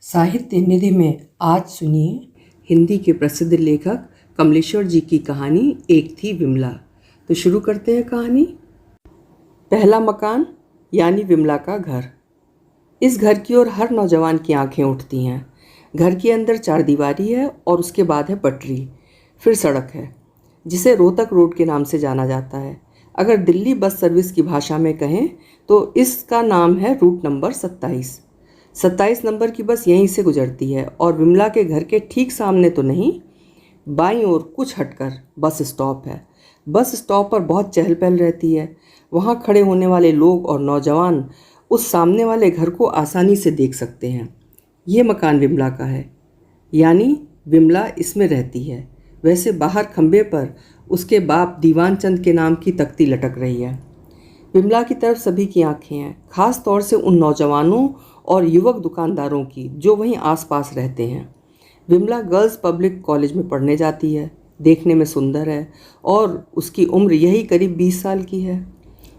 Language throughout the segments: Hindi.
साहित्य निधि में आज सुनिए हिंदी के प्रसिद्ध लेखक कमलेश्वर जी की कहानी एक थी विमला। तो शुरू करते हैं कहानी। पहला मकान यानी विमला का घर। इस घर की ओर हर नौजवान की आंखें उठती हैं। घर के अंदर चारदीवारी है और उसके बाद है पटरी, फिर सड़क है जिसे रोहतक रोड के नाम से जाना जाता है। अगर दिल्ली बस सर्विस की भाषा में कहें तो इसका नाम है रूट नंबर 27 नंबर की बस यहीं से गुजरती है और विमला के घर के ठीक सामने तो नहीं, बाईं ओर कुछ हटकर बस स्टॉप है। बस स्टॉप पर बहुत चहल पहल रहती है। वहाँ खड़े होने वाले लोग और नौजवान उस सामने वाले घर को आसानी से देख सकते हैं। ये मकान विमला का है, यानी विमला इसमें रहती है। वैसे बाहर खंबे पर उसके बाप दीवान चंद के नाम की तख्ती लटक रही है। विमला की तरफ सभी की आंखें हैं, खास तौर से उन नौजवानों और युवक दुकानदारों की जो वहीं आसपास रहते हैं। विमला गर्ल्स पब्लिक कॉलेज में पढ़ने जाती है, देखने में सुंदर है और उसकी उम्र यही करीब 20 साल की है।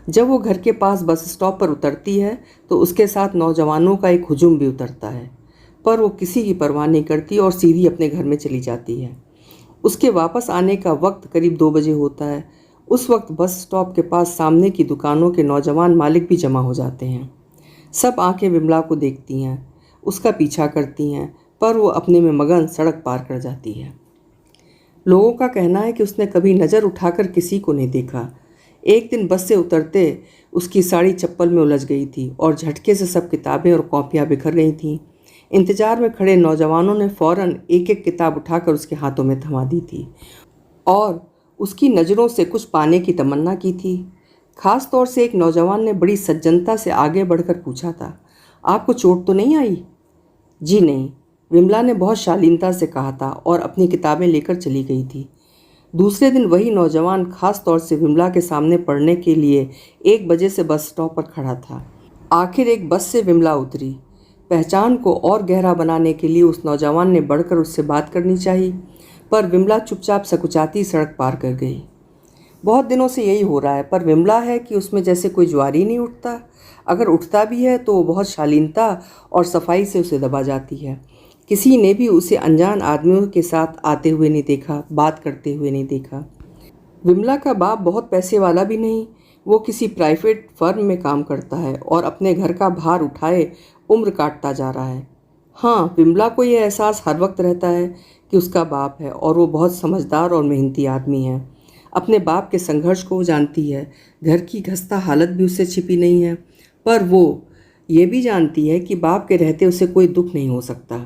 जब वो घर के पास बस स्टॉप पर उतरती है तो उसके साथ नौजवानों का एक हुजूम भी उतरता है, पर वो किसी की परवाह नहीं करती और सीधी अपने घर में चली जाती है। उसके वापस आने का वक्त करीब 2 बजे होता है। उस वक्त बस स्टॉप के पास सामने की दुकानों के नौजवान मालिक भी जमा हो जाते हैं। सब आंखें विमला को देखती हैं, उसका पीछा करती हैं, पर वो अपने में मगन सड़क पार कर जाती है। लोगों का कहना है कि उसने कभी नज़र उठाकर किसी को नहीं देखा। एक दिन बस से उतरते उसकी साड़ी चप्पल में उलझ गई थी और झटके से सब किताबें और कॉपियाँ बिखर गई थीं। इंतजार में खड़े नौजवानों ने फौरन एक एक किताब उठाकर उसके हाथों में थमा दी थी और उसकी नज़रों से कुछ पाने की तमन्ना की थी। खास तौर से एक नौजवान ने बड़ी सज्जनता से आगे बढ़कर पूछा था, आपको चोट तो नहीं आई? जी नहीं, विमला ने बहुत शालीनता से कहा था और अपनी किताबें लेकर चली गई थी। दूसरे दिन वही नौजवान खास तौर से विमला के सामने पढ़ने के लिए 1 बजे से बस स्टॉप पर खड़ा था। आखिर एक बस से विमला उतरी। पहचान को और गहरा बनाने के लिए उस नौजवान ने बढ़कर उससे बात करनी चाहिए, पर विमला चुपचाप सकुचाती सड़क पार कर गई। बहुत दिनों से यही हो रहा है, पर विमला है कि उसमें जैसे कोई ज्वार ही नहीं उठता। अगर उठता भी है तो वो बहुत शालीनता और सफाई से उसे दबा जाती है। किसी ने भी उसे अनजान आदमियों के साथ आते हुए नहीं देखा, बात करते हुए नहीं देखा। विमला का बाप बहुत पैसे वाला भी नहीं, वो किसी प्राइवेट फर्म में काम करता है और अपने घर का भार उठाए उम्र काटता जा रहा है। हाँ, विमला को यह एहसास हर वक्त रहता है कि उसका बाप है और वो बहुत समझदार और मेहनती आदमी है। अपने बाप के संघर्ष को वो जानती है। घर की खस्ता हालत भी उससे छिपी नहीं है, पर वो ये भी जानती है कि बाप के रहते उसे कोई दुख नहीं हो सकता।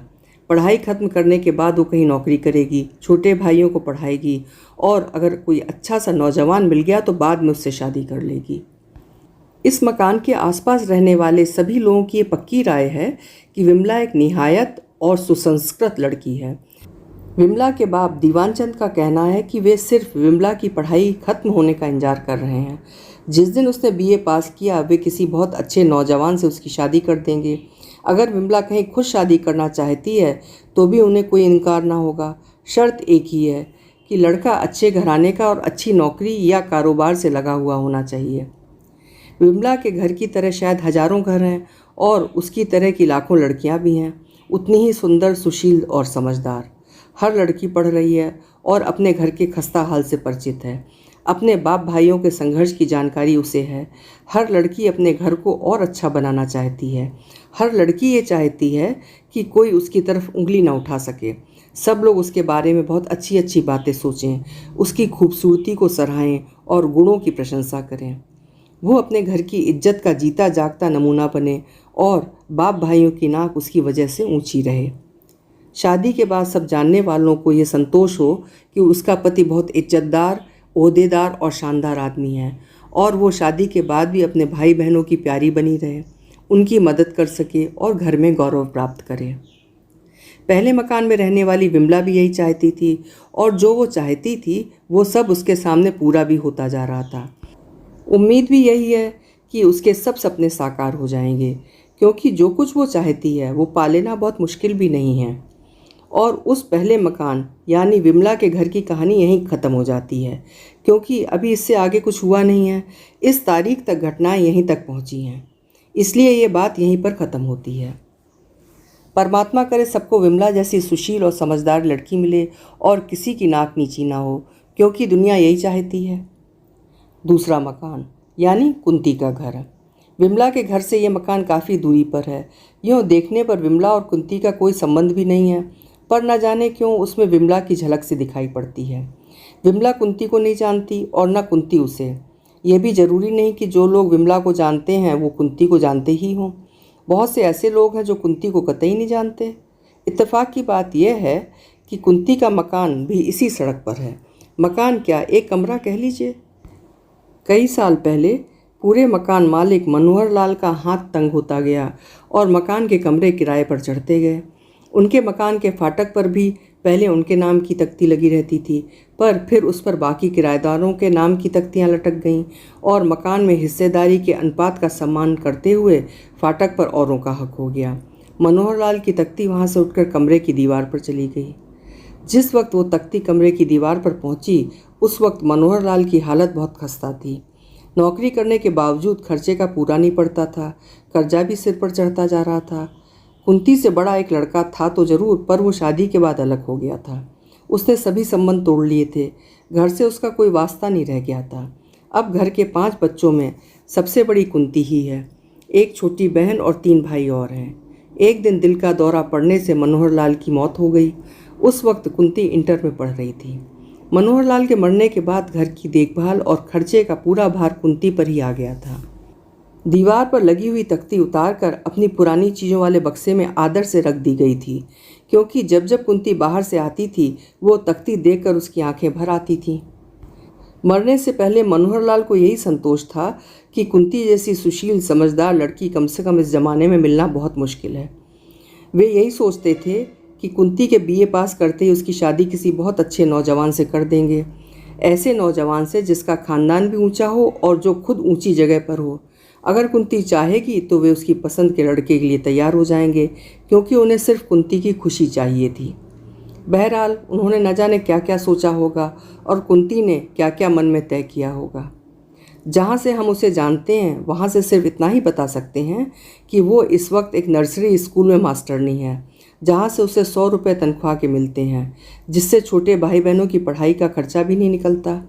पढ़ाई खत्म करने के बाद वो कहीं नौकरी करेगी, छोटे भाइयों को पढ़ाएगी और अगर कोई अच्छा सा नौजवान मिल गया तो बाद में उससे शादी कर लेगी। इस मकान के आसपास रहने वाले सभी लोगों की ये पक्की राय है कि विमला एक निहायत और सुसंस्कृत लड़की है। विमला के बाप दीवानचंद का कहना है कि वे सिर्फ विमला की पढ़ाई खत्म होने का इंतजार कर रहे हैं। जिस दिन उसने बीए पास किया वे किसी बहुत अच्छे नौजवान से उसकी शादी कर देंगे। अगर विमला कहीं खुद शादी करना चाहती है तो भी उन्हें कोई इनकार ना होगा। शर्त एक ही है कि लड़का अच्छे घराने का और अच्छी नौकरी या कारोबार से लगा हुआ होना चाहिए। विमला के घर की तरह शायद हजारों घर हैं और उसकी तरह की लाखों लड़कियां भी हैं, उतनी ही सुंदर, सुशील और समझदार। हर लड़की पढ़ रही है और अपने घर के खस्ता हाल से परिचित है। अपने बाप भाइयों के संघर्ष की जानकारी उसे है। हर लड़की अपने घर को और अच्छा बनाना चाहती है। हर लड़की ये चाहती है कि कोई उसकी तरफ उंगली ना उठा सके। सब लोग उसके बारे में बहुत अच्छी अच्छी बातें सोचें, उसकी खूबसूरती को सराहें और गुणों की प्रशंसा करें। वो अपने घर की इज्जत का जीता जागता नमूना बने और बाप भाइयों की नाक उसकी वजह से ऊंची रहे। शादी के बाद सब जानने वालों को ये संतोष हो कि उसका पति बहुत इज्जतदार, ओहदेदार और शानदार आदमी है और वो शादी के बाद भी अपने भाई बहनों की प्यारी बनी रहे, उनकी मदद कर सके और घर में गौरव प्राप्त करे। पहले मकान में रहने वाली विमला भी यही चाहती थी और जो वो चाहती थी वो सब उसके सामने पूरा भी होता जा रहा था। उम्मीद भी यही है कि उसके सब सपने साकार हो जाएंगे, क्योंकि जो कुछ वो चाहती है वो पा लेना बहुत मुश्किल भी नहीं है। और उस पहले मकान यानी विमला के घर की कहानी यहीं ख़त्म हो जाती है, क्योंकि अभी इससे आगे कुछ हुआ नहीं है। इस तारीख तक घटनाएं यहीं तक पहुंची हैं, इसलिए ये बात यहीं पर ख़त्म होती है। परमात्मा करे सबको विमला जैसी सुशील और समझदार लड़की मिले और किसी की नाक नीची ना हो, क्योंकि दुनिया यही चाहती है। दूसरा मकान यानी कुंती का घर। विमला के घर से यह मकान काफ़ी दूरी पर है। यूँ देखने पर विमला और कुंती का कोई संबंध भी नहीं है, पर न जाने क्यों उसमें विमला की झलक सी दिखाई पड़ती है। विमला कुंती को नहीं जानती और न कुंती उसे। यह भी जरूरी नहीं कि जो लोग विमला को जानते हैं वो कुंती को जानते ही हों। बहुत से ऐसे लोग हैं जो कुंती को कतई नहीं जानते। इत्तेफाक की बात यह है कि कुंती का मकान भी इसी सड़क पर है। मकान क्या, एक कमरा कह लीजिए। कई साल पहले पूरे मकान मालिक मनोहर लाल का हाथ तंग होता गया और मकान के कमरे किराए पर चढ़ते गए। उनके मकान के फाटक पर भी पहले उनके नाम की तख्ती लगी रहती थी, पर फिर उस पर बाकी किराएदारों के नाम की तख्तियां लटक गईं और मकान में हिस्सेदारी के अनुपात का सम्मान करते हुए फाटक पर औरों का हक हो गया। मनोहर लाल की तख्ती वहां से उठकर कमरे की दीवार पर चली गई। जिस वक्त वो तख्ती कमरे की दीवार पर पहुंची, उस वक्त मनोहर लाल की हालत बहुत खस्ता थी। नौकरी करने के बावजूद खर्चे का पूरा नहीं पड़ता था, कर्जा भी सिर पर चढ़ता जा रहा था। कुंती से बड़ा एक लड़का था तो जरूर, पर वो शादी के बाद अलग हो गया था। उसने सभी संबंध तोड़ लिए थे। घर से उसका कोई वास्ता नहीं रह गया था। अब घर के 5 बच्चों में सबसे बड़ी कुंती ही है। एक छोटी बहन और 3 भाई और हैं। एक दिन दिल का दौरा पड़ने से मनोहर लाल की मौत हो गई। उस वक्त कुंती इंटर में पढ़ रही थी। मनोहर लाल के मरने के बाद घर की देखभाल और खर्चे का पूरा भार कुंती पर ही आ गया था। दीवार पर लगी हुई तख्ती उतारकर अपनी पुरानी चीज़ों वाले बक्से में आदर से रख दी गई थी, क्योंकि जब जब कुंती बाहर से आती थी वो तख्ती देखकर उसकी आंखें भर आती थीं। मरने से पहले मनोहर लाल को यही संतोष था कि कुंती जैसी सुशील समझदार लड़की कम से कम इस ज़माने में मिलना बहुत मुश्किल है। वे यही सोचते थे कि कुंती के बीए पास करते ही उसकी शादी किसी बहुत अच्छे नौजवान से कर देंगे। ऐसे नौजवान से जिसका खानदान भी ऊंचा हो और जो खुद ऊंची जगह पर हो। अगर कुंती चाहेगी तो वे उसकी पसंद के लड़के के लिए तैयार हो जाएंगे, क्योंकि उन्हें सिर्फ कुंती की खुशी चाहिए थी। बहरहाल उन्होंने न जाने क्या क्या सोचा होगा और कुंती ने क्या क्या मन में तय किया होगा। जहाँ से हम उसे जानते हैं वहाँ से सिर्फ इतना ही बता सकते हैं कि वो इस वक्त एक नर्सरी स्कूल में मास्टरनी है, जहाँ से उसे 100 रुपये तनख्वाह के मिलते हैं, जिससे छोटे भाई बहनों की पढ़ाई का खर्चा भी नहीं निकलता।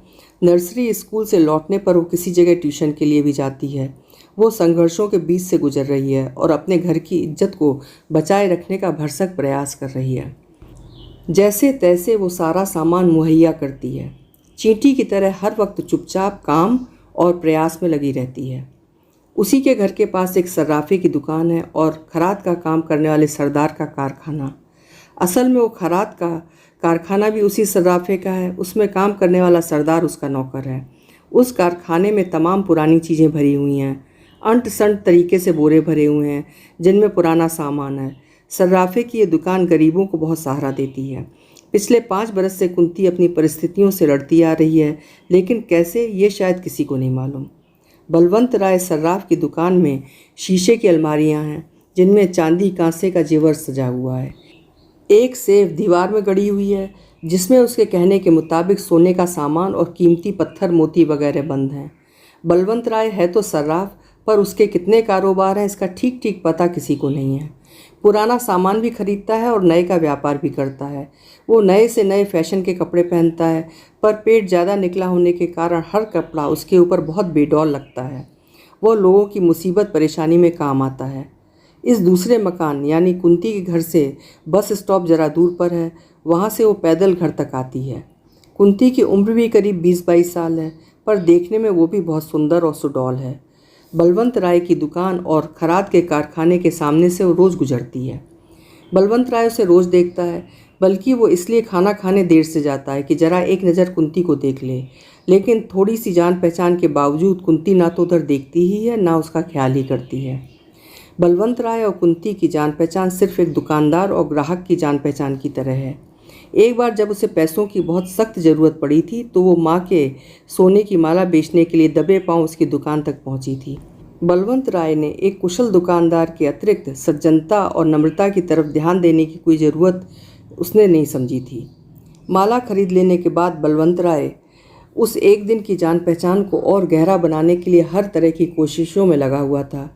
नर्सरी स्कूल से लौटने पर वो किसी जगह ट्यूशन के लिए भी जाती है। वो संघर्षों के बीच से गुजर रही है और अपने घर की इज्जत को बचाए रखने का भरसक प्रयास कर रही है। जैसे तैसे वो सारा सामान मुहैया करती है। चींटी की तरह हर वक्त चुपचाप काम और प्रयास में लगी रहती है। उसी के घर के पास एक सर्राफे की दुकान है और खराद का काम करने वाले सरदार का कारखाना। असल में वो खराद का कारखाना भी उसी सर्राफे का है। उसमें काम करने वाला सरदार उसका नौकर है। उस कारखाने में तमाम पुरानी चीज़ें भरी हुई हैं। अंट संट तरीके से बोरे भरे हुए हैं जिनमें पुराना सामान है। सर्राफे की ये दुकान गरीबों को बहुत सहारा देती है। पिछले 5 बरस से कुंती अपनी परिस्थितियों से लड़ती आ रही है, लेकिन कैसे ये शायद किसी को नहीं मालूम। बलवंत राय सर्राफ की दुकान में शीशे की अलमारियां हैं जिनमें चांदी कांसे का जेवर सजा हुआ है। एक सेफ दीवार में गड़ी हुई है जिसमें उसके कहने के मुताबिक सोने का सामान और कीमती पत्थर मोती वगैरह बंद हैं। बलवंत राय है तो सर्राफ, पर उसके कितने कारोबार हैं इसका ठीक ठीक पता किसी को नहीं है। पुराना सामान भी खरीदता है और नए का व्यापार भी करता है। वो नए से नए फैशन के कपड़े पहनता है, पर पेट ज़्यादा निकला होने के कारण हर कपड़ा उसके ऊपर बहुत बेडौल लगता है। वो लोगों की मुसीबत परेशानी में काम आता है। इस दूसरे मकान यानी कुंती के घर से बस स्टॉप ज़रा दूर पर है। वहाँ से वो पैदल घर तक आती है। कुंती की उम्र भी करीब 20-22 साल है, पर देखने में वो भी बहुत सुंदर और सुडौल है। बलवंत राय की दुकान और खराद के कारखाने के सामने से वो रोज़ गुजरती है। बलवंत राय उसे रोज़ देखता है, बल्कि वो इसलिए खाना खाने देर से जाता है कि ज़रा एक नज़र कुंती को देख ले। लेकिन थोड़ी सी जान पहचान के बावजूद कुंती ना तो उधर देखती ही है ना उसका ख्याल ही करती है। बलवंत राय और कुंती की जान पहचान सिर्फ एक दुकानदार और ग्राहक की जान पहचान की तरह है। एक बार जब उसे पैसों की बहुत सख्त ज़रूरत पड़ी थी तो वो माँ के सोने की माला बेचने के लिए दबे पांव उसकी दुकान तक पहुंची थी। बलवंत राय ने एक कुशल दुकानदार के अतिरिक्त सज्जनता और नम्रता की तरफ ध्यान देने की कोई ज़रूरत उसने नहीं समझी थी। माला खरीद लेने के बाद बलवंत राय उस एक दिन की जान पहचान को और गहरा बनाने के लिए हर तरह की कोशिशों में लगा हुआ था।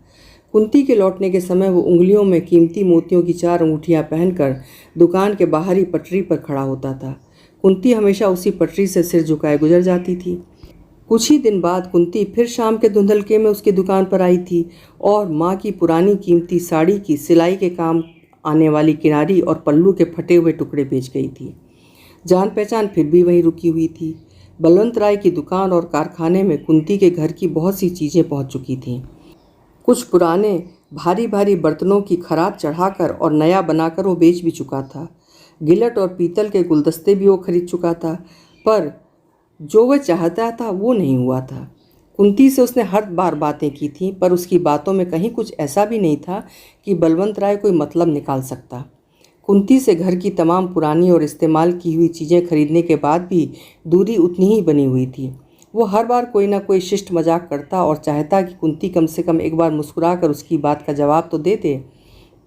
कुंती के लौटने के समय वो उंगलियों में कीमती मोतियों की 4 अंगूठियां पहनकर दुकान के बाहरी पटरी पर खड़ा होता था। कुंती हमेशा उसी पटरी से सिर झुकाए गुजर जाती थी। कुछ ही दिन बाद कुंती फिर शाम के धुंधलके में उसकी दुकान पर आई थी और माँ की पुरानी कीमती साड़ी की सिलाई के काम आने वाली किनारी और पल्लू के फटे हुए टुकड़े बेच गई थी। जान पहचान फिर भी वहीं रुकी हुई थी। बलवंत राय की दुकान और कारखाने में कुंती के घर की बहुत सी चीज़ें पहुंच चुकी थीं। कुछ पुराने भारी भारी बर्तनों की खराद चढ़ाकर और नया बनाकर वो बेच भी चुका था। गिलट और पीतल के गुलदस्ते भी वो खरीद चुका था, पर जो वह चाहता था वो नहीं हुआ था। कुंती से उसने हर बार बातें की थीं, पर उसकी बातों में कहीं कुछ ऐसा भी नहीं था कि बलवंत राय कोई मतलब निकाल सकता। कुंती से घर की तमाम पुरानी और इस्तेमाल की हुई चीज़ें खरीदने के बाद भी दूरी उतनी ही बनी हुई थी। वो हर बार कोई ना कोई शिष्ट मजाक करता और चाहता कि कुंती कम से कम एक बार मुस्कुराकर उसकी बात का जवाब तो दे दे,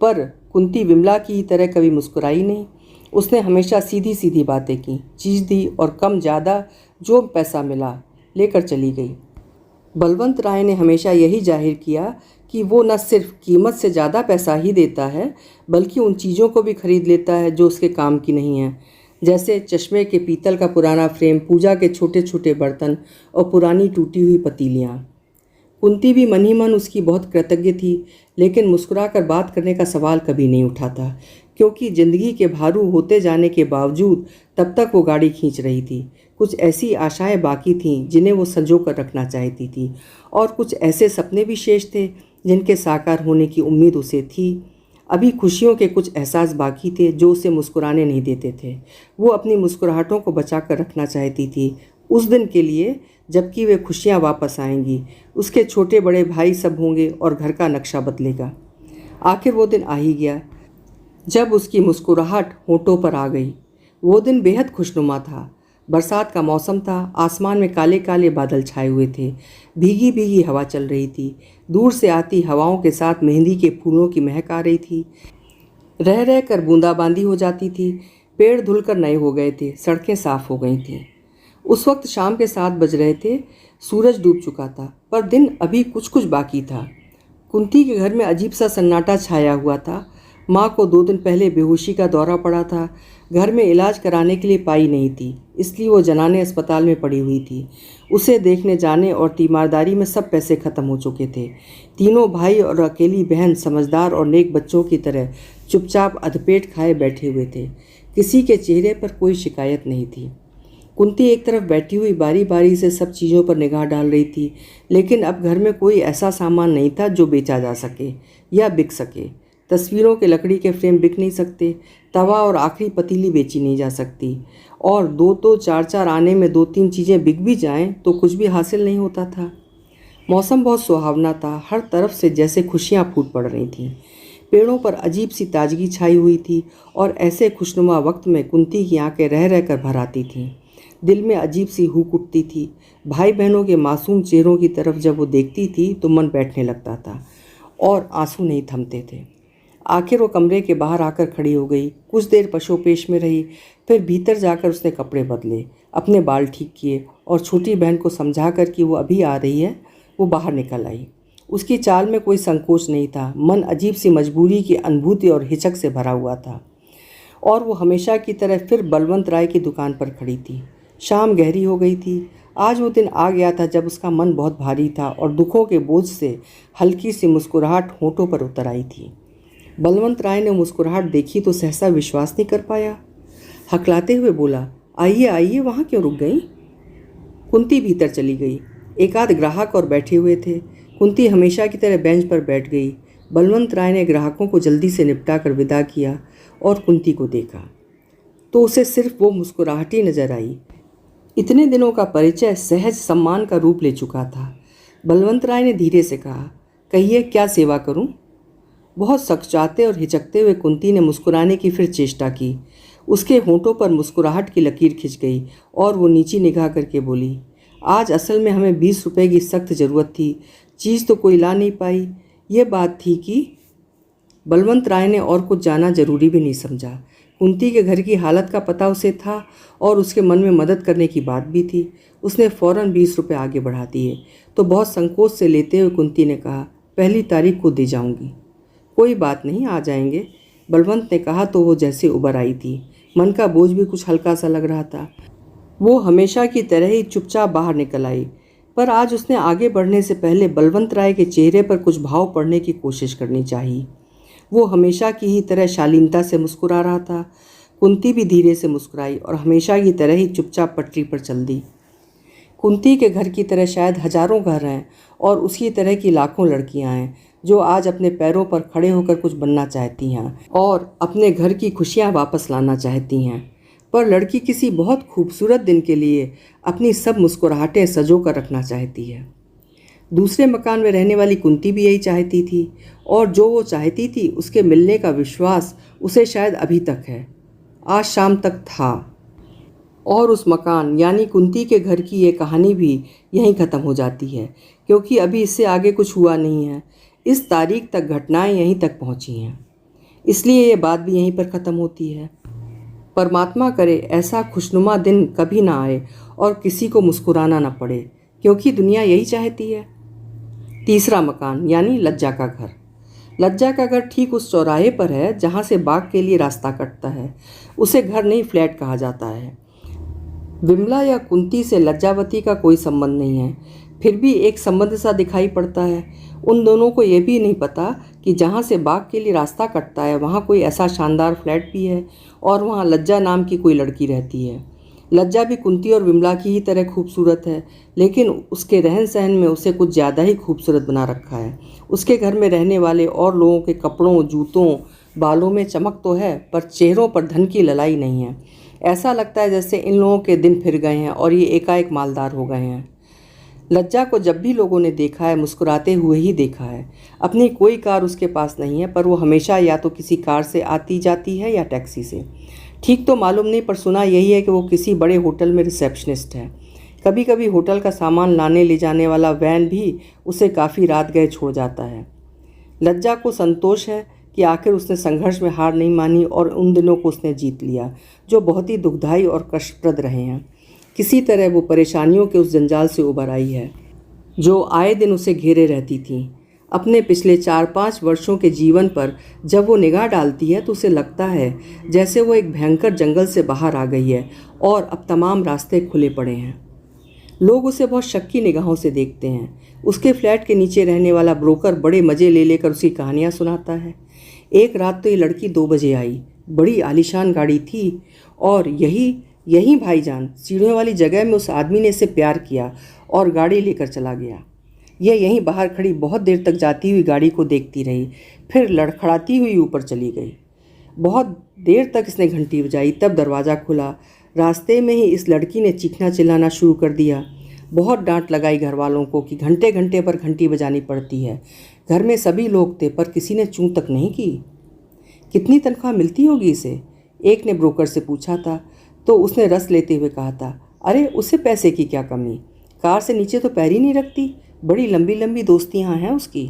पर कुंती विमला की ही तरह कभी मुस्कुराई नहीं। उसने हमेशा सीधी सीधी बातें की, चीज़ दी और कम ज़्यादा जो पैसा मिला लेकर चली गई। बलवंत राय ने हमेशा यही जाहिर किया कि वो न सिर्फ कीमत से ज़्यादा पैसा ही देता है, बल्कि उन चीज़ों को भी खरीद लेता है जो उसके काम की नहीं है, जैसे चश्मे के पीतल का पुराना फ्रेम, पूजा के छोटे छोटे बर्तन और पुरानी टूटी हुई पतीलियाँ। कुंती भी मन ही मन उसकी बहुत कृतज्ञ थी, लेकिन मुस्कुराकर बात करने का सवाल कभी नहीं उठा था, क्योंकि जिंदगी के भारू होते जाने के बावजूद तब तक वो गाड़ी खींच रही थी। कुछ ऐसी आशाएं बाकी थीं जिन्हें वो संजो कर रखना चाहती थी, और कुछ ऐसे सपने भी शेष थे जिनके साकार होने की उम्मीद उसे थी। अभी खुशियों के कुछ एहसास बाकी थे जो उसे मुस्कुराने नहीं देते थे। वो अपनी मुस्कुराहटों को बचा कर रखना चाहती थी उस दिन के लिए जबकि वे खुशियाँ वापस आएंगी, उसके छोटे बड़े भाई सब होंगे और घर का नक्शा बदलेगा। आखिर वो दिन आ ही गया जब उसकी मुस्कुराहट होठों पर आ गई। वो दिन बेहद खुशनुमा था। बरसात का मौसम था, आसमान में काले काले बादल छाए हुए थे, भीगी भीगी हवा चल रही थी। दूर से आती हवाओं के साथ मेहंदी के फूलों की महक आ रही थी। रह रह कर बूंदाबांदी हो जाती थी। पेड़ धुलकर नए हो गए थे, सड़कें साफ हो गई थीं। उस वक्त शाम के 7 बज रहे थे। सूरज डूब चुका था, पर दिन अभी कुछ कुछ बाकी था। कुंती के घर में अजीब सा सन्नाटा छाया हुआ था। माँ को 2 दिन पहले बेहोशी का दौरा पड़ा था। घर में इलाज कराने के लिए पाई नहीं थी, इसलिए वो जनाने अस्पताल में पड़ी हुई थी। उसे देखने जाने और तीमारदारी में सब पैसे खत्म हो चुके थे। तीनों भाई और अकेली बहन समझदार और नेक बच्चों की तरह चुपचाप अधपेट खाए बैठे हुए थे। किसी के चेहरे पर कोई शिकायत नहीं थी। कुंती एक तरफ बैठी हुई बारी बारी से सब चीज़ों पर निगाह डाल रही थी, लेकिन अब घर में कोई ऐसा सामान नहीं था जो बेचा जा सके या बिक सके। तस्वीरों के लकड़ी के फ्रेम बिक नहीं सकते, तवा और आखिरी पतीली बेची नहीं जा सकती, और 2 तो 4 आने में 2-3 चीज़ें बिक भी जाएं तो कुछ भी हासिल नहीं होता था। मौसम बहुत सुहावना था। हर तरफ से जैसे खुशियाँ फूट पड़ रही थीं। पेड़ों पर अजीब सी ताजगी छाई हुई थी, और ऐसे खुशनुमा वक्त में कुंती की आंखें रह रह कर भर आती थीं। दिल में अजीब सी हुक उठती थी। भाई बहनों के मासूम चेहरों की तरफ जब वो देखती थी तो मन बैठने लगता था और आंसू नहीं थमते थे। आखिर वो कमरे के बाहर आकर खड़ी हो गई। कुछ देर पशोपेश में रही, फिर भीतर जाकर उसने कपड़े बदले, अपने बाल ठीक किए और छोटी बहन को समझा कर कि वो अभी आ रही है, वो बाहर निकल आई। उसकी चाल में कोई संकोच नहीं था। मन अजीब सी मजबूरी की अनुभूति और हिचक से भरा हुआ था, और वो हमेशा की तरह फिर बलवंत राय की दुकान पर खड़ी थी। शाम गहरी हो गई थी। आज वो दिन आ गया था जब उसका मन बहुत भारी था और दुखों के बोझ से हल्की सी मुस्कुराहट होठों पर उतर आई थी। बलवंत राय ने मुस्कुराहट देखी तो सहसा विश्वास नहीं कर पाया। हकलाते हुए बोला, आइए आइए, वहाँ क्यों रुक गई? कुंती भीतर चली गई। एक आध ग्राहक और बैठे हुए थे। कुंती हमेशा की तरह बेंच पर बैठ गई। बलवंत राय ने ग्राहकों को जल्दी से निपटा कर विदा किया और कुंती को देखा तो उसे सिर्फ वो मुस्कुराहट ही नजर आई। इतने दिनों का परिचय सहज सम्मान का रूप ले चुका था। बलवंत राय ने धीरे से कहा, कहिए क्या सेवा करूं? बहुत सकचाते और हिचकते हुए कुंती ने मुस्कुराने की फिर चेष्टा की। उसके होंठों पर मुस्कुराहट की लकीर खिंच गई और वो नीची निगाह करके बोली, आज असल में हमें 20 रुपए की सख्त ज़रूरत थी। चीज़ तो कोई ला नहीं पाई। ये बात थी कि बलवंत राय ने और कुछ जाना जरूरी भी नहीं समझा। कुंती के घर की हालत का पता उसे था और उसके मन में मदद करने की बात भी थी। उसने फ़ौरन 20 रुपये आगे बढ़ा दिए तो बहुत संकोच से लेते हुए कुंती ने कहा, पहली तारीख को दे जाऊंगी। कोई बात नहीं, आ जाएंगे, बलवंत ने कहा तो वो जैसे उबर आई थी। मन का बोझ भी कुछ हल्का सा लग रहा था। वो हमेशा की तरह ही चुपचाप बाहर निकल आई, पर आज उसने आगे बढ़ने से पहले बलवंत राय के चेहरे पर कुछ भाव पढ़ने की कोशिश करनी चाहिए। वो हमेशा की ही तरह शालीनता से मुस्कुरा रहा था। कुंती भी धीरे से मुस्कुराई और हमेशा की तरह ही चुपचाप पटरी पर चल दी। कुंती के घर की तरह शायद हजारों घर हैं और उसी तरह की लाखों लड़कियां हैं जो आज अपने पैरों पर खड़े होकर कुछ बनना चाहती हैं और अपने घर की खुशियां वापस लाना चाहती हैं। पर लड़की किसी बहुत खूबसूरत दिन के लिए अपनी सब मुस्कुराहटें सजो कर रखना चाहती है। दूसरे मकान में रहने वाली कुंती भी यही चाहती थी और जो वो चाहती थी उसके मिलने का विश्वास उसे शायद अभी तक है, आज शाम तक था। और उस मकान यानी कुंती के घर की ये कहानी भी यहीं ख़त्म हो जाती है, क्योंकि अभी इससे आगे कुछ हुआ नहीं है। इस तारीख तक घटनाएं यहीं तक पहुंची हैं, इसलिए ये बात भी यहीं पर ख़त्म होती है। परमात्मा करे ऐसा खुशनुमा दिन कभी ना आए और किसी को मुस्कुराना ना पड़े, क्योंकि दुनिया यही चाहती है। तीसरा मकान यानी लज्जा का घर। लज्जा का घर ठीक उस चौराहे पर है जहाँ से बाग के लिए रास्ता कटता है। उसे घर नहीं, फ्लैट कहा जाता है। विमला या कुंती से लज्जावती का कोई संबंध नहीं है, फिर भी एक संबंध सा दिखाई पड़ता है। उन दोनों को ये भी नहीं पता कि जहाँ से बाग के लिए रास्ता कटता है वहाँ कोई ऐसा शानदार फ्लैट भी है और वहाँ लज्जा नाम की कोई लड़की रहती है। लज्जा भी कुंती और विमला की ही तरह खूबसूरत है, लेकिन उसके रहन सहन में उसे कुछ ज़्यादा ही खूबसूरत बना रखा है। उसके घर में रहने वाले और लोगों के कपड़ों, जूतों, बालों में चमक तो है, पर चेहरों पर धन की ललाई नहीं है। ऐसा लगता है जैसे इन लोगों के दिन फिर गए हैं और ये एकाएक मालदार हो गए हैं। लज्जा को जब भी लोगों ने देखा है मुस्कुराते हुए ही देखा है। अपनी कोई कार उसके पास नहीं है, पर वो हमेशा या तो किसी कार से आती जाती है या टैक्सी से। ठीक तो मालूम नहीं, पर सुना यही है कि वो किसी बड़े होटल में रिसेप्शनिस्ट है। कभी कभी होटल का सामान लाने ले जाने वाला वैन भी उसे काफ़ी रात गए छोड़ जाता है। लज्जा को संतोष है कि आखिर उसने संघर्ष में हार नहीं मानी और उन दिनों को उसने जीत लिया जो बहुत ही दुखदायी और कष्टप्रद रहे हैं। किसी तरह वो परेशानियों के उस जंजाल से उबर आई है जो आए दिन उसे घेरे रहती थीं। अपने पिछले 4-5 वर्षों के जीवन पर जब वो निगाह डालती है तो उसे लगता है जैसे वो एक भयंकर जंगल से बाहर आ गई है और अब तमाम रास्ते खुले पड़े हैं। लोग उसे बहुत शक की निगाहों से देखते हैं। उसके फ्लैट के नीचे रहने वाला ब्रोकर बड़े मज़े ले लेकर उसकी कहानियाँ सुनाता है। एक रात तो ये लड़की 2 बजे आई, बड़ी आलीशान गाड़ी थी और यही भाईजान सीढ़ियों वाली जगह में उस आदमी ने इसे प्यार किया और गाड़ी लेकर चला गया। यह यहीं बाहर खड़ी बहुत देर तक जाती हुई गाड़ी को देखती रही, फिर लड़खड़ाती हुई ऊपर चली गई। बहुत देर तक इसने घंटी बजाई, तब दरवाज़ा खुला। रास्ते में ही इस लड़की ने चीखना चिल्लाना शुरू कर दिया। बहुत डांट लगाई घर वालों को कि घंटे घंटे पर घंटी बजानी पड़ती है। घर में सभी लोग थे पर किसी ने चूं तक नहीं की। कितनी तनख्वाह मिलती होगी इसे? एक ने ब्रोकर से पूछा था तो उसने रस लेते हुए कहा था, अरे उसे पैसे की क्या कमी, कार से नीचे तो पैर ही नहीं रखती, बड़ी लंबी लंबी दोस्तियाँ हैं उसकी।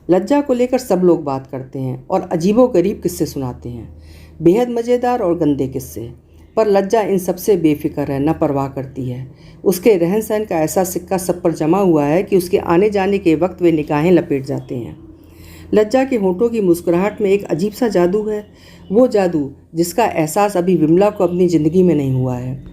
लज्जा को लेकर सब लोग बात करते हैं और अजीबोगरीब किस्से सुनाते हैं, बेहद मज़ेदार और गंदे किस्से। पर लज्जा इन सबसे बेफिक्र है, न परवाह करती है। उसके रहन सहन का ऐसा सिक्का सब पर जमा हुआ है कि उसके आने जाने के वक्त वे निगाहें लपेट जाते हैं। लज्जा के होठों की मुस्कुराहट में एक अजीब सा जादू है, वो जादू जिसका एहसास अभी विमला को अपनी ज़िंदगी में नहीं हुआ है।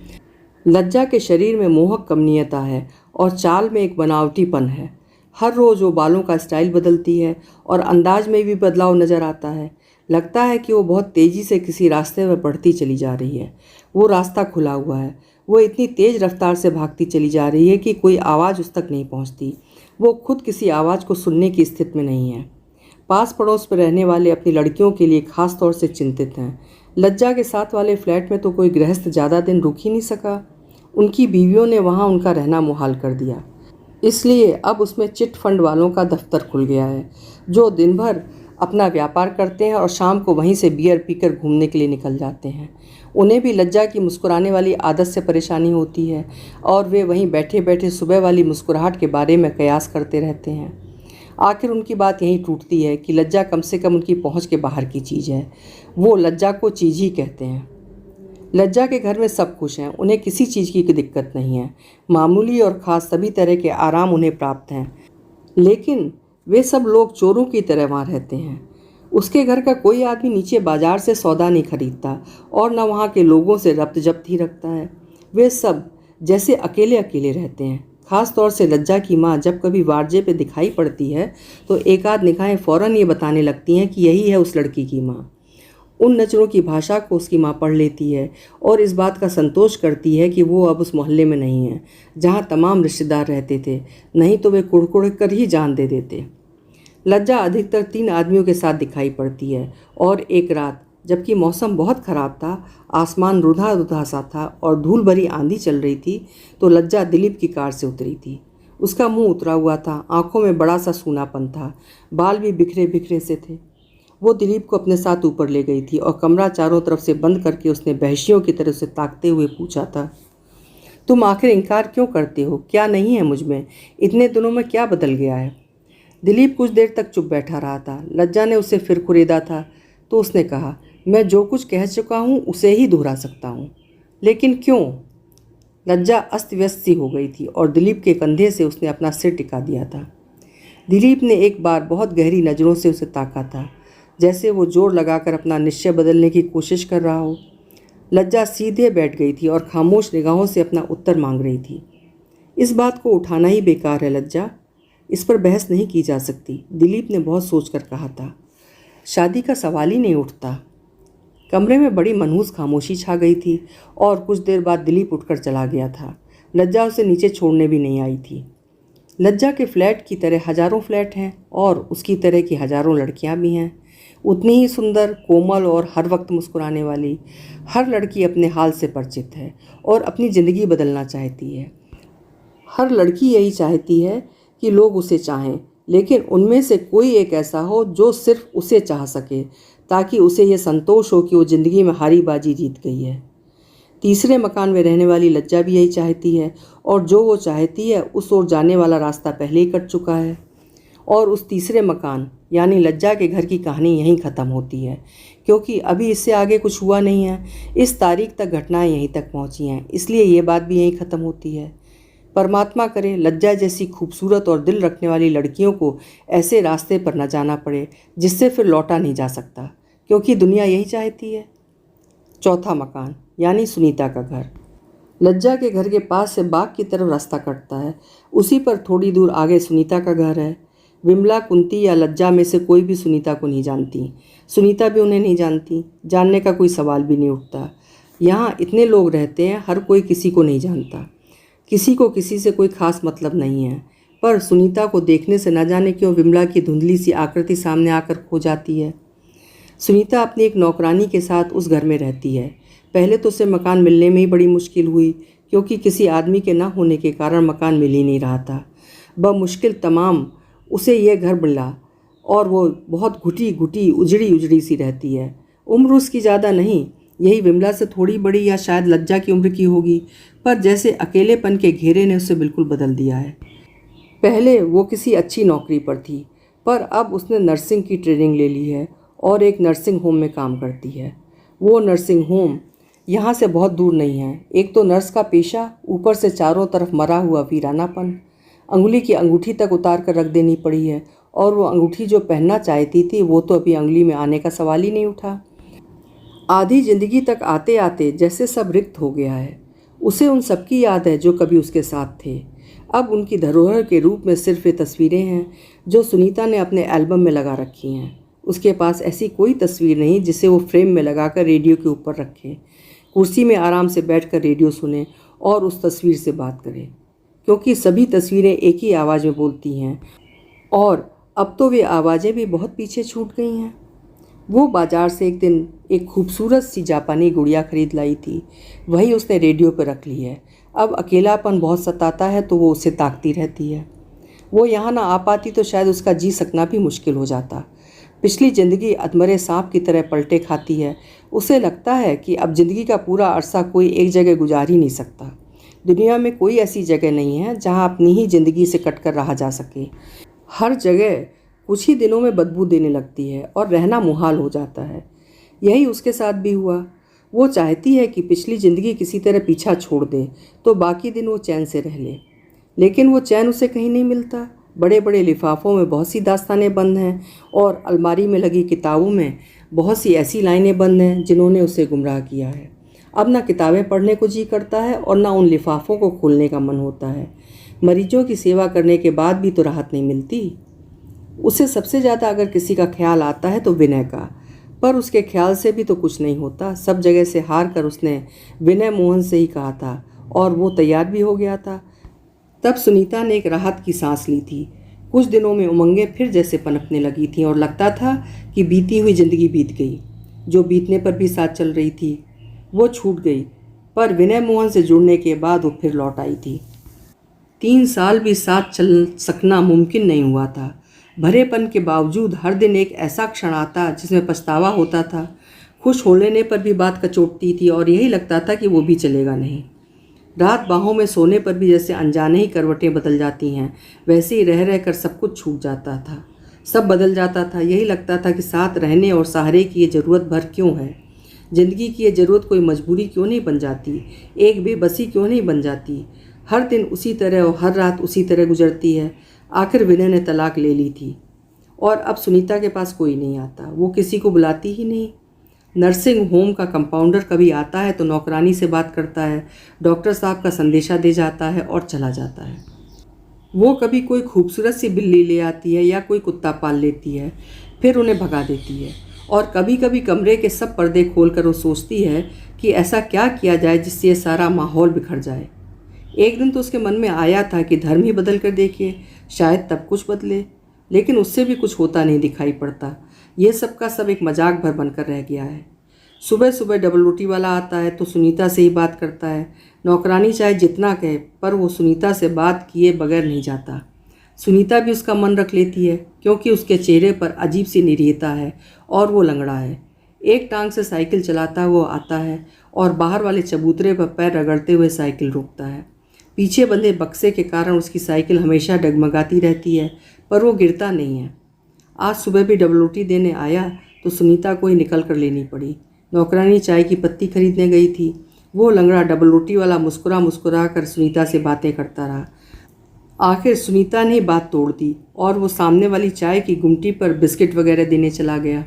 लज्जा के शरीर में मोहक कमनीयता है और चाल में एक बनावटीपन है। हर रोज़ वो बालों का स्टाइल बदलती है और अंदाज में भी बदलाव नज़र आता है। लगता है कि वो बहुत तेज़ी से किसी रास्ते पर बढ़ती चली जा रही है। वो रास्ता खुला हुआ है, वो इतनी तेज़ रफ्तार से भागती चली जा रही है कि कोई आवाज़ उस तक नहीं पहुंचती। वो खुद किसी आवाज़ को सुनने की स्थिति में नहीं है। पास पड़ोस पर रहने वाले अपनी लड़कियों के लिए खास तौर से चिंतित हैं। लज्जा के साथ वाले फ्लैट में तो कोई गृहस्थ ज़्यादा दिन रुक ही नहीं सका। उनकी बीवियों ने वहाँ उनका रहना मुहाल कर दिया। इसलिए अब उसमें चिट फंड वालों का दफ्तर खुल गया है जो दिन भर अपना व्यापार करते हैं और शाम को वहीं से बियर पीकर घूमने के लिए निकल जाते हैं। उन्हें भी लज्जा की मुस्कुराने वाली आदत से परेशानी होती है और वे वहीं बैठे बैठे सुबह वाली मुस्कुराहट के बारे में कयास करते रहते हैं। आखिर उनकी बात यहीं टूटती है कि लज्जा कम से कम उनकी पहुंच के बाहर की चीज़ है। वो लज्जा को चीज़ ही कहते हैं। लज्जा के घर में सब खुश हैं, उन्हें किसी चीज़ की दिक्कत नहीं है। मामूली और ख़ास सभी तरह के आराम उन्हें प्राप्त हैं। लेकिन वे सब लोग चोरों की तरह वहाँ रहते हैं। उसके घर का कोई आदमी नीचे बाजार से सौदा नहीं खरीदता और न वहाँ के लोगों से रब्त जब्त ही रखता है। वे सब जैसे अकेले अकेले रहते हैं। खास तौर से लज्जा की माँ जब कभी वारजे पे दिखाई पड़ती है तो एक आध निगाहें फ़ौरन ये बताने लगती हैं कि यही है उस लड़की की माँ। उन नचरों की भाषा को उसकी माँ पढ़ लेती है और इस बात का संतोष करती है कि वो अब उस मोहल्ले में नहीं है जहाँ तमाम रिश्तेदार रहते थे, नहीं तो वे कुड़कुड़ कर ही जान दे देते। लज्जा अधिकतर 3 आदमियों के साथ दिखाई पड़ती है और एक रात जबकि मौसम बहुत ख़राब था, आसमान रुधा रुधा सा था और धूल भरी आंधी चल रही थी, तो लज्जा दिलीप की कार से उतरी थी। उसका मुंह उतरा हुआ था, आंखों में बड़ा सा सूनापन था, बाल भी बिखरे बिखरे से थे। वो दिलीप को अपने साथ ऊपर ले गई थी और कमरा चारों तरफ से बंद करके उसने वहशियों की तरह से ताकते हुए पूछा था, तुम आखिर इनकार क्यों करते हो? क्या नहीं है मुझ में? इतने दिनों में क्या बदल गया है? दिलीप कुछ देर तक चुप बैठा रहा था। लज्जा ने उसे फिर कुरेदा था तो उसने कहा, मैं जो कुछ कह चुका हूँ उसे ही दोहरा सकता हूँ। लेकिन क्यों? लज्जा अस्त व्यस्त सी हो गई थी और दिलीप के कंधे से उसने अपना सिर टिका दिया था। दिलीप ने एक बार बहुत गहरी नज़रों से उसे ताका था, जैसे वो जोर लगाकर अपना निश्चय बदलने की कोशिश कर रहा हो। लज्जा सीधे बैठ गई थी और खामोश निगाहों से अपना उत्तर मांग रही थी। इस बात को उठाना ही बेकार है लज्जा, इस पर बहस नहीं की जा सकती, दिलीप ने बहुत सोचकर कहा था। शादी का सवाल ही नहीं उठता। कमरे में बड़ी मनहूस खामोशी छा गई थी और कुछ देर बाद दिलीप उठकर चला गया था। लज्जा उसे नीचे छोड़ने भी नहीं आई थी। लज्जा के फ्लैट की तरह हजारों फ्लैट हैं और उसकी तरह की हजारों लड़कियां भी हैं, उतनी ही सुंदर, कोमल और हर वक्त मुस्कुराने वाली। हर लड़की अपने हाल से परिचित है और अपनी ज़िंदगी बदलना चाहती है। हर लड़की यही चाहती है कि लोग उसे चाहें, लेकिन उनमें से कोई एक ऐसा हो जो सिर्फ उसे चाह सके, ताकि उसे यह संतोष हो कि वो ज़िंदगी में हारी बाजी जीत गई है। तीसरे मकान में रहने वाली लज्जा भी यही चाहती है और जो वो चाहती है उस ओर जाने वाला रास्ता पहले ही कट चुका है। और उस तीसरे मकान यानी लज्जा के घर की कहानी यहीं ख़त्म होती है, क्योंकि अभी इससे आगे कुछ हुआ नहीं है। इस तारीख तक घटनाएं यहीं तक पहुंची हैं, इसलिए ये बात भी यहीं ख़त्म होती है। परमात्मा करे लज्जा जैसी खूबसूरत और दिल रखने वाली लड़कियों को ऐसे रास्ते पर न जाना पड़े जिससे फिर लौटा नहीं जा सकता, क्योंकि दुनिया यही चाहती है। चौथा मकान यानी सुनीता का घर। लज्जा के घर के पास से बाग की तरफ रास्ता कटता है। उसी पर थोड़ी दूर आगे सुनीता का घर है। विमला, कुंती या लज्जा में से कोई भी सुनीता को नहीं जानती। सुनीता भी उन्हें नहीं जानती। जानने का कोई सवाल भी नहीं उठता। यहाँ इतने लोग रहते हैं, हर कोई किसी को नहीं जानता। किसी को किसी से कोई खास मतलब नहीं है। पर सुनीता को देखने से न जाने क्यों विमला की धुंधली सी आकृति सामने आकर खो जाती है। सुनीता अपनी एक नौकरानी के साथ उस घर में रहती है। पहले तो उसे मकान मिलने में ही बड़ी मुश्किल हुई, क्योंकि किसी आदमी के न होने के कारण मकान मिल ही नहीं रहा था। बमुश्किल तमाम उसे यह घर मिला और वो बहुत घुटी घुटी उजड़ी उजड़ी सी रहती है। उम्र उसकी ज़्यादा नहीं, यही विमला से थोड़ी बड़ी या शायद लज्जा की उम्र की होगी, पर जैसे अकेलेपन के घेरे ने उसे बिल्कुल बदल दिया है। पहले वो किसी अच्छी नौकरी पर थी, पर अब उसने नर्सिंग की ट्रेनिंग ले ली है और एक नर्सिंग होम में काम करती है। वो नर्सिंग होम यहाँ से बहुत दूर नहीं है। एक तो नर्स का पेशा, ऊपर से चारों तरफ मरा हुआ वीरानापन। अंगुली की अंगूठी तक उतार कर रख देनी पड़ी है और वो अंगूठी जो पहनना चाहती थी वो तो अभी अंगुली में आने का सवाल ही नहीं उठा। आधी जिंदगी तक आते आते जैसे सब रिक्त हो गया है। उसे उन सबकी याद है जो कभी उसके साथ थे। अब उनकी धरोहर के रूप में सिर्फ ये तस्वीरें हैं जो सुनीता ने अपने एल्बम में लगा रखी हैं। उसके पास ऐसी कोई तस्वीर नहीं जिसे वो फ्रेम में लगाकर रेडियो के ऊपर रखे, कुर्सी में आराम से बैठकर रेडियो सुने और उस तस्वीर से बात करे, क्योंकि सभी तस्वीरें एक ही आवाज़ में बोलती हैं और अब तो वे आवाज़ें भी बहुत पीछे छूट गई हैं। वो बाज़ार से एक दिन एक खूबसूरत सी जापानी गुड़िया खरीद लाई थी, वही उसने रेडियो पर रख ली है। अब अकेलापन बहुत सताता है तो वो उसे ताकती रहती है। वो यहाँ ना आ पाती तो शायद उसका जी सकना भी मुश्किल हो जाता। पिछली ज़िंदगी अधमरे सांप की तरह पलटे खाती है। उसे लगता है कि अब ज़िंदगी का पूरा अरसा कोई एक जगह गुजार ही नहीं सकता। दुनिया में कोई ऐसी जगह नहीं है जहाँ अपनी ही ज़िंदगी से कटकर रहा जा सके। हर जगह कुछ ही दिनों में बदबू देने लगती है और रहना मुहाल हो जाता है। यही उसके साथ भी हुआ। वो चाहती है कि पिछली ज़िंदगी किसी तरह पीछा छोड़ दे तो बाकी दिन वो चैन से रह ले, लेकिन वो चैन उसे कहीं नहीं मिलता। बड़े बड़े लिफाफों में बहुत सी दास्तानें बंद हैं और अलमारी में लगी किताबों में बहुत सी ऐसी लाइनें बंद हैं जिन्होंने उसे गुमराह किया है। अब ना किताबें पढ़ने को जी करता है और ना उन लिफाफों को खोलने का मन होता है। मरीजों की सेवा करने के बाद भी तो राहत नहीं मिलती। उसे सबसे ज़्यादा अगर किसी का ख्याल आता है तो विनय का, पर उसके ख्याल से भी तो कुछ नहीं होता। सब जगह से हार कर उसने विनय मोहन से ही कहा था और वो तैयार भी हो गया था। तब सुनीता ने एक राहत की सांस ली थी। कुछ दिनों में उमंगें फिर जैसे पनपने लगी थीं और लगता था कि बीती हुई जिंदगी बीत गई। जो बीतने पर भी साथ चल रही थी वो छूट गई, पर विनय मोहन से जुड़ने के बाद वो फिर लौट आई थी। 3 साल भी साथ चल सकना मुमकिन नहीं हुआ था। भरेपन के बावजूद हर दिन एक ऐसा क्षण आता जिसमें पछतावा होता था। खुश हो लेने पर भी बात कचोटती थी और यही लगता था कि वो भी चलेगा नहीं। रात बाहों में सोने पर भी जैसे अनजाने ही करवटें बदल जाती हैं, वैसे ही रह रह कर सब कुछ छूट जाता था, सब बदल जाता था। यही लगता था कि साथ रहने और सहारे की ये ज़रूरत भर क्यों है। ज़िंदगी की ये ज़रूरत कोई मजबूरी क्यों नहीं बन जाती, एक बेबसी क्यों नहीं बन जाती। हर दिन उसी तरह और हर रात उसी तरह गुजरती है। आखिर विनय ने तलाक ले ली थी और अब सुनीता के पास कोई नहीं आता। वो किसी को बुलाती ही नहीं। नर्सिंग होम का कंपाउंडर कभी आता है तो नौकरानी से बात करता है, डॉक्टर साहब का संदेशा दे जाता है और चला जाता है। वो कभी कोई खूबसूरत सी बिल्ली ले आती है या कोई कुत्ता पाल लेती है, फिर उन्हें भगा देती है। और कभी कभी कमरे के सब पर्दे खोलकर वो सोचती है कि ऐसा क्या किया जाए जिससे ये सारा माहौल बिखर जाए। एक दिन तो उसके मन में आया था कि धर्म ही बदल कर देखिए, शायद तब कुछ बदले, लेकिन उससे भी कुछ होता नहीं दिखाई पड़ता। ये सब का सब एक मजाक भर बनकर रह गया है। सुबह सुबह डबल रोटी वाला आता है तो सुनीता से ही बात करता है। नौकरानी चाहे जितना कहे, पर वो सुनीता से बात किए बगैर नहीं जाता। सुनीता भी उसका मन रख लेती है क्योंकि उसके चेहरे पर अजीब सी निरीहता है और वो लंगड़ा है। एक टांग से साइकिल चलाता हुआ आता है और बाहर वाले चबूतरे पर पैर रगड़ते हुए साइकिल रोकता है। पीछे बंधे बक्से के कारण उसकी साइकिल हमेशा डगमगाती रहती है, पर वो गिरता नहीं है। आज सुबह भी डबल रोटी देने आया तो सुनीता को ही निकल कर लेनी पड़ी। नौकरानी चाय की पत्ती खरीदने गई थी। वो लंगड़ा डबल रोटी वाला मुस्कुरा मुस्कुरा कर सुनीता से बातें करता रहा। आखिर सुनीता ने बात तोड़ दी और वो सामने वाली चाय की गुमटी पर बिस्किट वगैरह देने चला गया।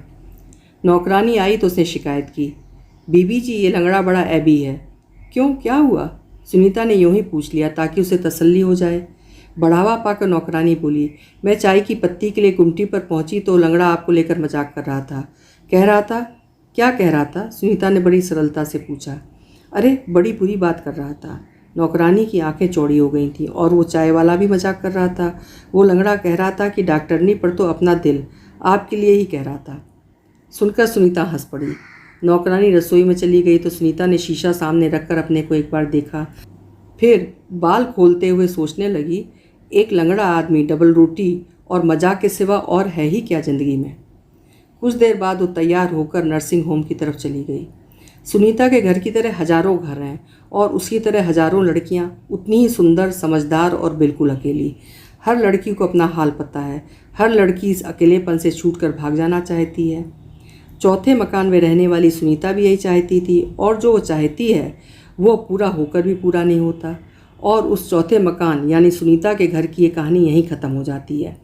नौकरानी आई तो उसने शिकायत की, बीबी जी ये लंगड़ा बड़ा ऐबी है। क्यों, क्या हुआ? सुनीता ने यूं ही पूछ लिया ताकि उसे तसल्ली हो जाए। बढ़ावा पाकर नौकरानी बोली, मैं चाय की पत्ती के लिए गुमटी पर पहुंची तो लंगड़ा आपको लेकर मजाक कर रहा था। कह रहा था? क्या कह रहा था? सुनीता ने बड़ी सरलता से पूछा। अरे बड़ी बुरी बात कर रहा था। नौकरानी की आंखें चौड़ी हो गई थीं और वो चाय वाला भी मजाक कर रहा था। वो लंगड़ा कह रहा था कि डॉक्टरनी पर तो अपना दिल आपके लिए ही कह रहा था। सुनकर सुनीता हंस पड़ी। नौकरानी रसोई में चली गई तो सुनीता ने शीशा सामने रखकर अपने को एक बार देखा, फिर बाल खोलते हुए सोचने लगी, एक लंगड़ा आदमी, डबल रोटी और मजाक के सिवा और है ही क्या ज़िंदगी में। कुछ देर बाद वो तैयार होकर नर्सिंग होम की तरफ चली गई। सुनीता के घर की तरह हजारों घर हैं और उसकी तरह हजारों लड़कियां, उतनी ही सुंदर, समझदार और बिल्कुल अकेली। हर लड़की को अपना हाल पता है। हर लड़की इस अकेलेपन से छूटकर भाग जाना चाहती है। चौथे मकान में रहने वाली सुनीता भी यही चाहती थी और जो वो चाहती है वो पूरा होकर भी पूरा नहीं होता। और उस चौथे मकान यानी सुनीता के घर की ये कहानी यहीं ख़त्म हो जाती है,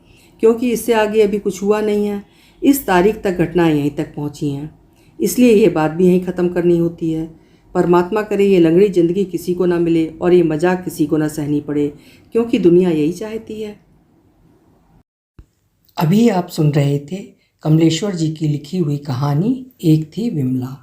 क्योंकि इससे आगे अभी कुछ हुआ नहीं है। इस तारीख तक घटनाएं यहीं तक पहुंची हैं, इसलिए ये बात भी यहीं ख़त्म करनी होती है। परमात्मा करे ये लंगड़ी ज़िंदगी किसी को ना मिले और ये मजाक किसी को ना सहनी पड़े, क्योंकि दुनिया यही चाहती है। अभी आप सुन रहे थे कमलेश्वर जी की लिखी हुई कहानी एक थी विमला।